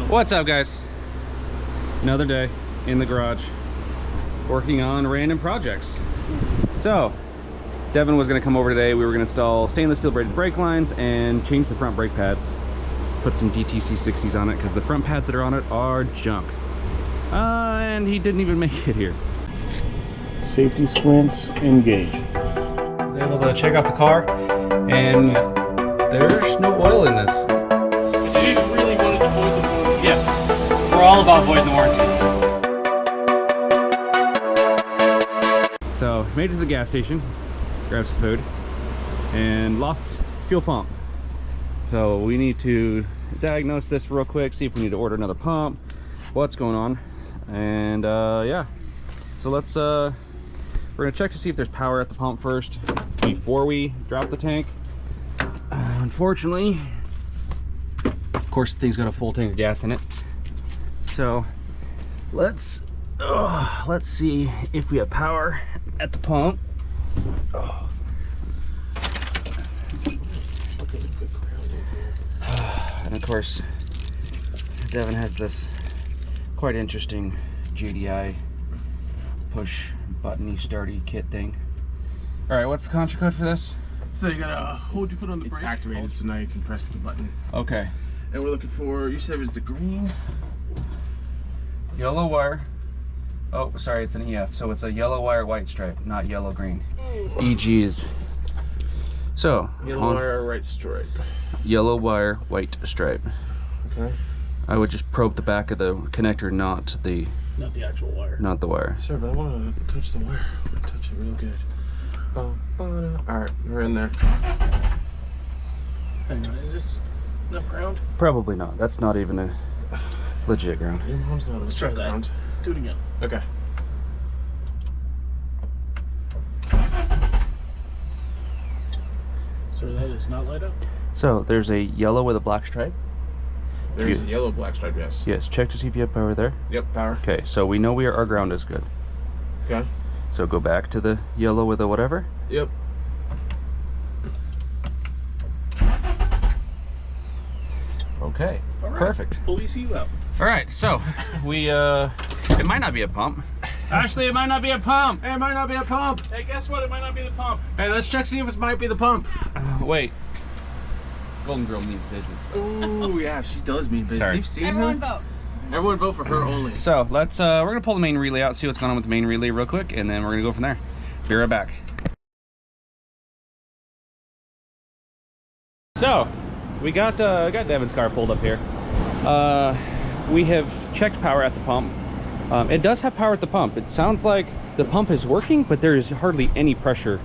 What's up, guys? Another day in the garage working on random projects. So Devon was going to come over today. We were going to install stainless steel braided brake lines and change the front brake pads, put some DTC 60s on it because the front pads that are on it are junk. And he didn't even make it here. Safety squints, engage. I was able to check out the car and there's no oil in this. So you really wanted to void the warranty? Yes, we're all about voiding the warranty. So made it to the gas station, grabbed some food, and lost fuel pump. So we need to diagnose this real quick, see if we need to order another pump, what's going on, and yeah. So let's we're gonna check to see if there's power at the pump first before we drop the tank. Unfortunately, of course, the thing's got a full tank of gas in it. So let's see if we have power at the pump. And of course, Devon has this quite interesting JDI push buttony starty kit thing. All right, what's the contra code for this? So you gotta hold your foot on the brake. It's activated, so now you can press the button. Okay. And we're looking for, you said it was the green? Yellow wire. Oh, sorry, it's an EF. So it's a yellow wire white stripe, not yellow green. EGs. So Yellow wire white stripe. Yellow wire white stripe. Okay. I would just probe the back of the connector, not the actual wire. Not the wire. Sir, but I want to touch the wire. I want to touch it real good. Alright, we're in there. Hang on, is this enough ground? Probably not. That's not even a legit ground. Your mom's not Let's try that. ground. Do it again. Okay. So that is not light up? So there's a yellow with a black stripe. There's a yellow black stripe, yes. Yes, check to see if you have power there. Yep, power. Okay, so we know our ground is good. Okay. So go back to the yellow with a whatever. Yep. Okay, All right. perfect. Pull ECU out. All right, so we it might not be a pump. Actually, it might not be a pump. Hey, it might not be a pump. Hey, guess what? It might not be the pump. Hey, let's check see if it might be the pump. Wait. Golden Girl means business. Ooh, yeah, she does mean business. Sorry. You've seen Everyone her? vote. Everyone vote for her only. So let's we're gonna pull the main relay out, see what's going on with the main relay real quick, and then we're gonna go from there. Be right back. So we got Devon's car pulled up here. We have checked power at the pump. It does have power at the pump. It sounds like the pump is working, but there is hardly any pressure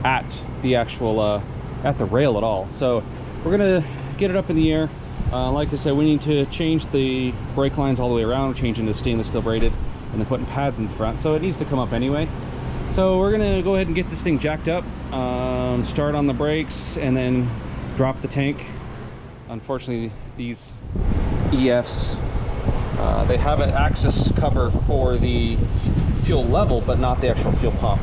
at the actual at the rail at all. So we're gonna get it up in the air. Like I said, we need to change the brake lines all the way around, changing to stainless steel braided, and then putting pads in the front. So it needs to come up anyway. So we're gonna go ahead and get this thing jacked up, start on the brakes, and then drop the tank. Unfortunately, these EFs, they have an access cover for the fuel level, but not the actual fuel pump.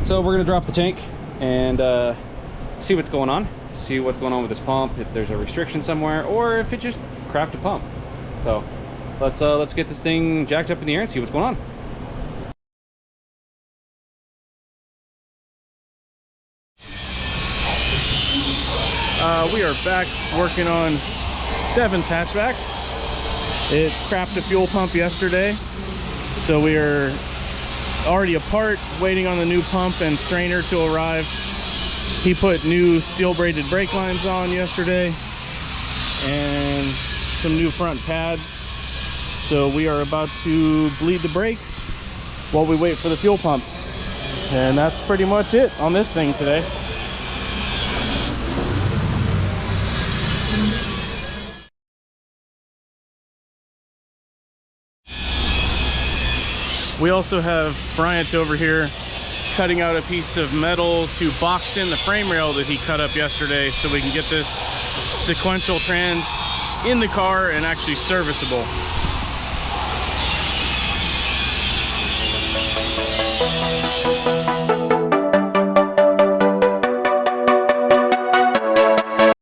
So we're gonna drop the tank and see what's going on. See what's going on with this pump, if there's a restriction somewhere, or if it just crapped a pump. So let's get this thing jacked up in the air and see what's going on. We are back working on Devon's hatchback. It crapped a fuel pump yesterday, so we are already apart, waiting on the new pump and strainer to arrive. He put new steel braided brake lines on yesterday and some new front pads. So we are about to bleed the brakes while we wait for the fuel pump. And that's pretty much it on this thing today. We also have Bryant over here cutting out a piece of metal to box in the frame rail that he cut up yesterday so we can get this sequential trans in the car and actually serviceable.